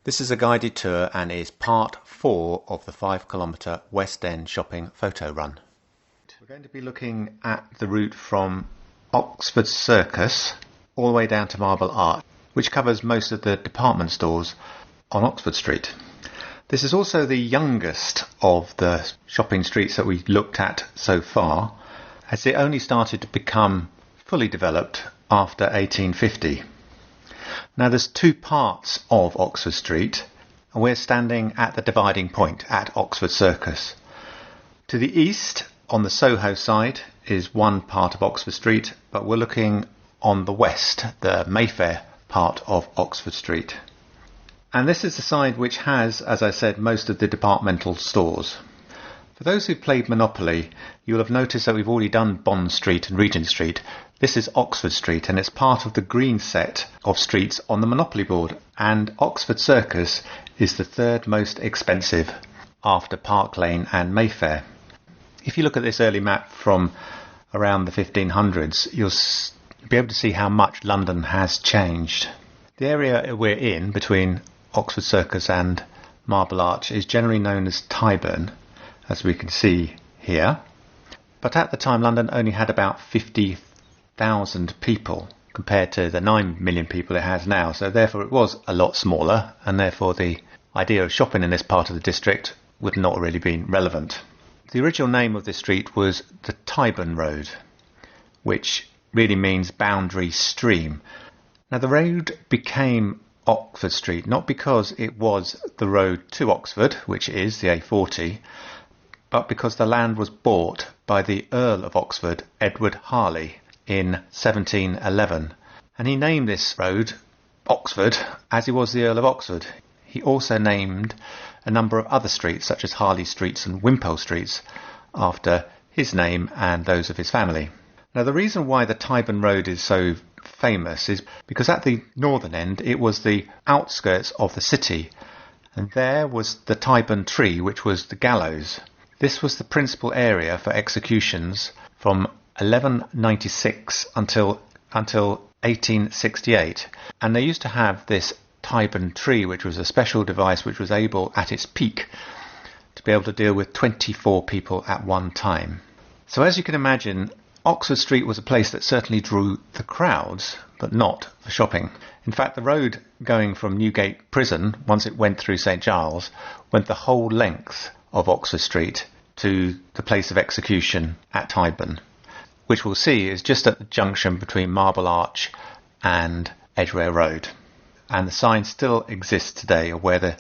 This is a guided tour and is part 4 of the 5 km West End shopping photo run. We're going to be looking at the route from Oxford Circus all the way down to Marble Arch, which covers most of the department stores on Oxford Street. This is also the youngest of the shopping streets that we've looked at so far, as it only started to become fully developed after 1850. Now there's two parts of Oxford Street, and we're standing at the dividing point at Oxford Circus. To the east, on the Soho side, is one part of Oxford Street, but we're looking on the west, the Mayfair part of Oxford Street. And this is the side which has, as I said, most of the departmental stores. For those who've played Monopoly, you'll have noticed that we've already done Bond Street and Regent Street. This is Oxford Street, and it's part of the green set of streets on the Monopoly board. And Oxford Circus is the third most expensive after Park Lane and Mayfair. If you look at this early map from around the 1500s, you'll be able to see how much London has changed. The area we're in, between Oxford Circus and Marble Arch, is generally known as Tyburn, as we can see here. But at the time, London only had about 50,000 people compared to the 9 million people it has now. So therefore it was a lot smaller, and therefore the idea of shopping in this part of the district would not really been relevant. The original name of this street was the Tyburn Road, which really means boundary stream. Now the road became Oxford Street not because it was the road to Oxford, which is the A40, but because the land was bought by the Earl of Oxford, Edward Harley, in 1711. And he named this road Oxford as he was the Earl of Oxford. He also named a number of other streets, such as Harley Streets and Wimpole Streets, after his name and those of his family. Now the reason why the Tyburn Road is so famous is because at the northern end it was the outskirts of the city, and there was the Tyburn Tree, which was the gallows. This was the principal area for executions from 1196 until 1868, and they used to have this Tyburn Tree, which was a special device which was able at its peak to be able to deal with 24 people at one time. So as you can imagine, Oxford Street was a place that certainly drew the crowds, but not for shopping. In fact, the road going from Newgate Prison, once it went through St Giles, went the whole length of Oxford Street to the place of execution at Tyburn, which we'll see is just at the junction between Marble Arch and Edgware Road. And the sign still exists today of where the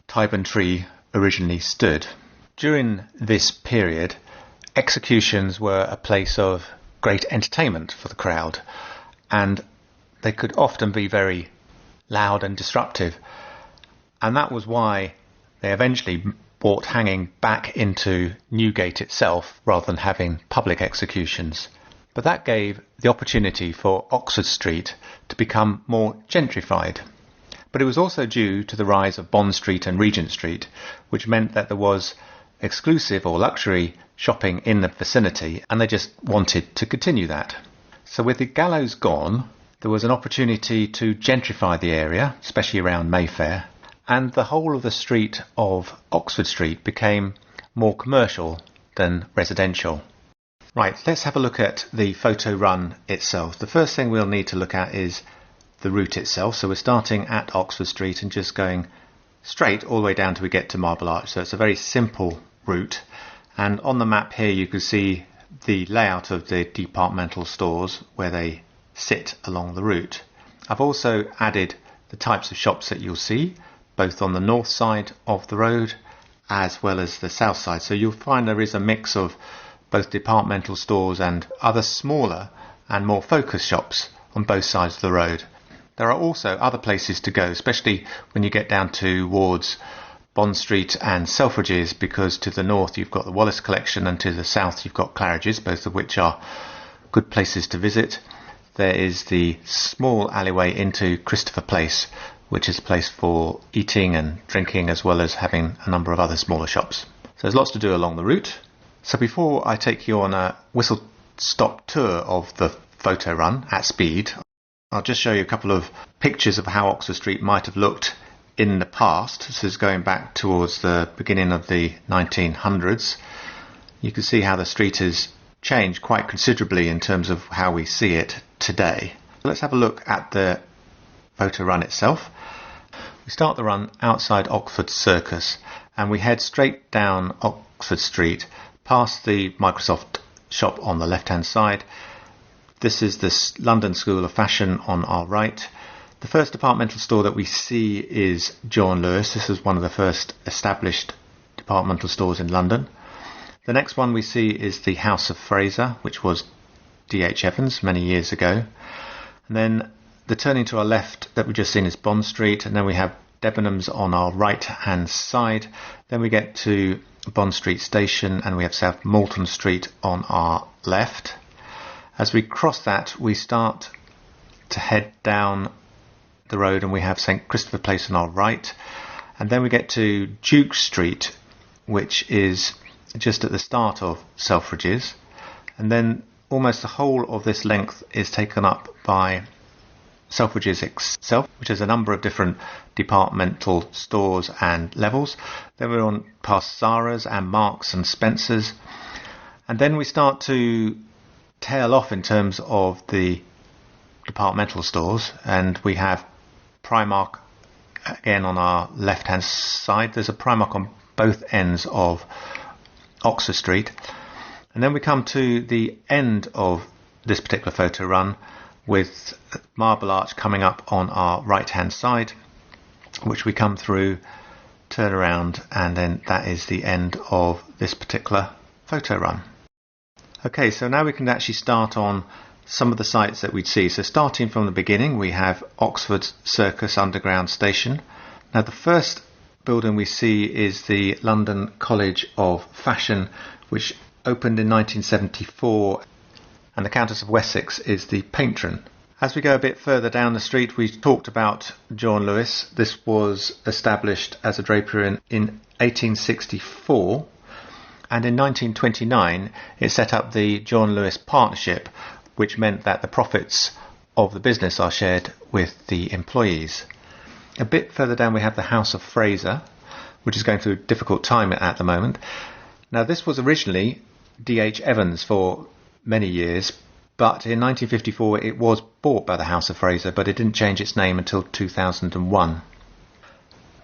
Tyburn Tree originally stood. During this period, executions were a place of great entertainment for the crowd, and they could often be very loud and disruptive. And that was why they eventually brought hanging back into Newgate itself rather than having public executions. But that gave the opportunity for Oxford Street to become more gentrified. But it was also due to the rise of Bond Street and Regent Street, which meant that there was exclusive or luxury shopping in the vicinity, and they just wanted to continue that. So with the gallows gone, there was an opportunity to gentrify the area, especially around Mayfair, and the whole of the street of Oxford Street became more commercial than residential. Right, let's have a look at the photo run itself. The first thing we'll need to look at is the route itself. So we're starting at Oxford Street and just going straight all the way down till we get to Marble Arch. So it's a very simple route. And on the map here you can see the layout of the departmental stores where they sit along the route. I've also added the types of shops that you'll see, both on the north side of the road as well as the south side. So you'll find there is a mix of both departmental stores and other smaller and more focused shops on both sides of the road. There are also other places to go, especially when you get down towards Bond Street and Selfridges, because to the north you've got the Wallace Collection and to the south you've got Claridge's, both of which are good places to visit. There is the small alleyway into Christopher Place, which is a place for eating and drinking as well as having a number of other smaller shops. So there's lots to do along the route. So before I take you on a whistle-stop tour of the photo run at speed, I'll just show you a couple of pictures of how Oxford Street might have looked in the past. This is going back towards the beginning of the 1900s. You can see how the street has changed quite considerably in terms of how we see it today. Let's have a look at the photo run itself. We start the run outside Oxford Circus and we head straight down Oxford Street past the Microsoft shop on the left hand side. This is the London School of Fashion on our right. The first departmental store that we see is John Lewis. This is one of the first established departmental stores in London. The next one we see is the House of Fraser, which was D.H. Evans many years ago. And then the turning to our left that we've just seen is Bond Street, and then we have Debenhams on our right hand side. Then we get to Bond Street Station and we have South Moulton Street on our left. As we cross that, we start to head down the road and we have St Christopher Place on our right, and then we get to Duke Street, which is just at the start of Selfridges, and then almost the whole of this length is taken up by Selfridges itself, which has a number of different departmental stores and levels. Then we're on past Zara's and Marks and Spencer's, and then we start to tail off in terms of the departmental stores, and we have Primark again on our left hand side. There's a Primark on both ends of Oxford Street, and then we come to the end of this particular photo run with Marble Arch coming up on our right hand side, which we come through, turn around, and then that is the end of this particular photo run. Okay, so now we can actually start on some of the sites that we'd see. So starting from the beginning, we have Oxford Circus Underground Station. Now the first building we see is the London College of Fashion, which opened in 1974, and the Countess of Wessex is the patron. As we go a bit further down the street, we talked about John Lewis. This was established as a drapery in 1864, and in 1929 it set up the John Lewis Partnership, which meant that the profits of the business are shared with the employees. A bit further down we have the House of Fraser, which is going through a difficult time at the moment. Now this was originally D.H. Evans for many years, but in 1954 it was bought by the House of Fraser, but it didn't change its name until 2001.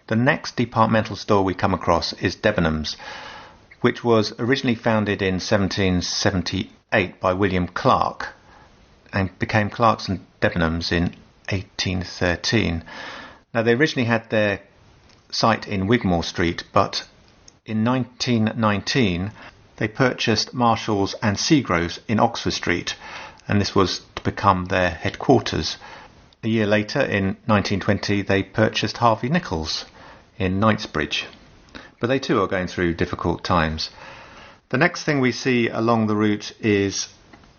The next departmental store we come across is Debenhams, which was originally founded in 1778 by William Clark and became Clark's and Debenhams in 1813. Now they originally had their site in Wigmore Street, but in 1919 they purchased Marshall's and Seagrove's in Oxford Street, and this was to become their headquarters. A year later, in 1920, they purchased Harvey Nichols in Knightsbridge, but they too are going through difficult times. The next thing we see along the route is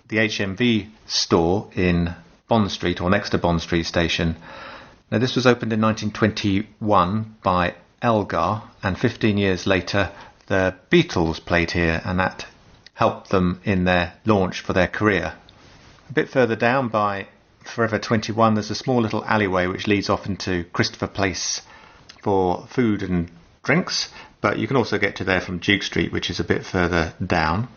the HMV store in Bond Street, or next to Bond Street Station. Now this was opened in 1921 by Elgar, and 15 years later the Beatles played here, and that helped them in their launch for their career. A bit further down by Forever 21 there's a small little alleyway which leads off into Christopher Place for food and drinks, but you can also get to there from Duke Street, which is a bit further down.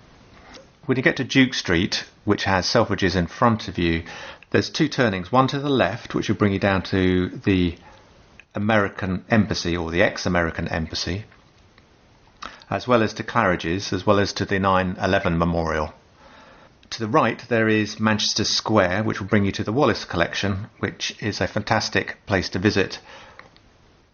When you get to Duke Street, which has Selfridges in front of you, there's two turnings, one to the left which will bring you down to the American Embassy, or the ex-American Embassy, as well as to Claridge's, as well as to the 9/11 Memorial. To the right there is Manchester Square, which will bring you to the Wallace Collection, which is a fantastic place to visit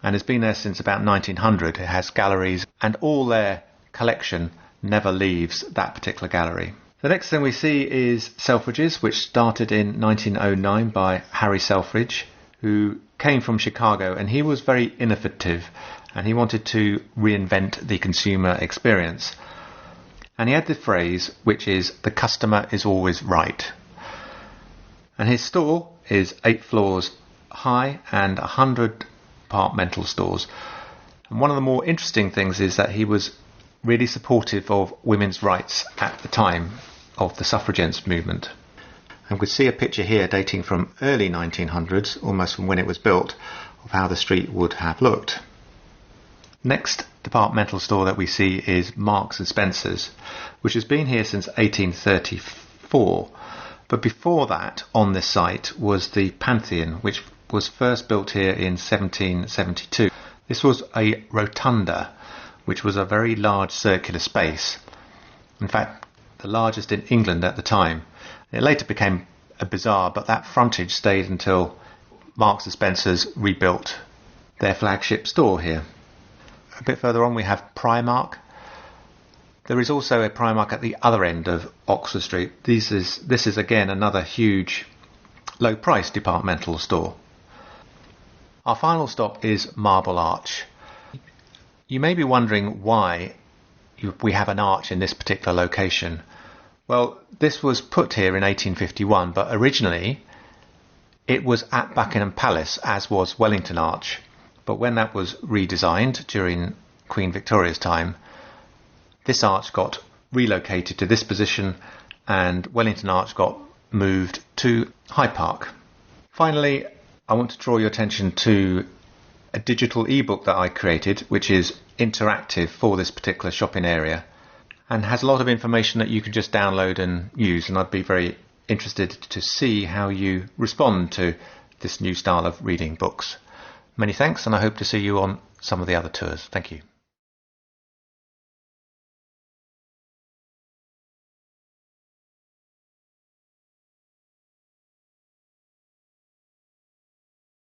and has been there since about 1900. It has galleries, and all their collection never leaves that particular gallery. The next thing we see is Selfridges, which started in 1909 by Harry Selfridge, who came from Chicago, and he was very innovative and he wanted to reinvent the consumer experience. And he had the phrase, which is, "The customer is always right." And his store is 8 floors high and 100 departmental stores. And one of the more interesting things is that he was really supportive of women's rights at the time of the suffragette movement. And we see a picture here dating from early 1900s, almost from when it was built, of how the street would have looked. Next departmental store that we see is Marks and Spencer's, which has been here since 1834. But before that, on this site, was the Pantheon, which was first built here in 1772. This was a rotunda, which was a very large circular space. In fact, the largest in England at the time. It later became a bazaar, but that frontage stayed until Marks and Spencer's rebuilt their flagship store here. A bit further on we have Primark. There is also a Primark at the other end of Oxford Street. This is again another huge low price departmental store. Our final stop is Marble Arch. You may be wondering why we have an arch in this particular location. Well, this was put here in 1851, but originally it was at Buckingham Palace, as was Wellington Arch. But when that was redesigned during Queen Victoria's time, this arch got relocated to this position and Wellington Arch got moved to Hyde Park. Finally, I want to draw your attention to a digital ebook that I created, which is interactive for this particular shopping area and has a lot of information that you can just download and use, and I'd be very interested to see how you respond to this new style of reading books. Many thanks, and I hope to see you on some of the other tours. Thank you.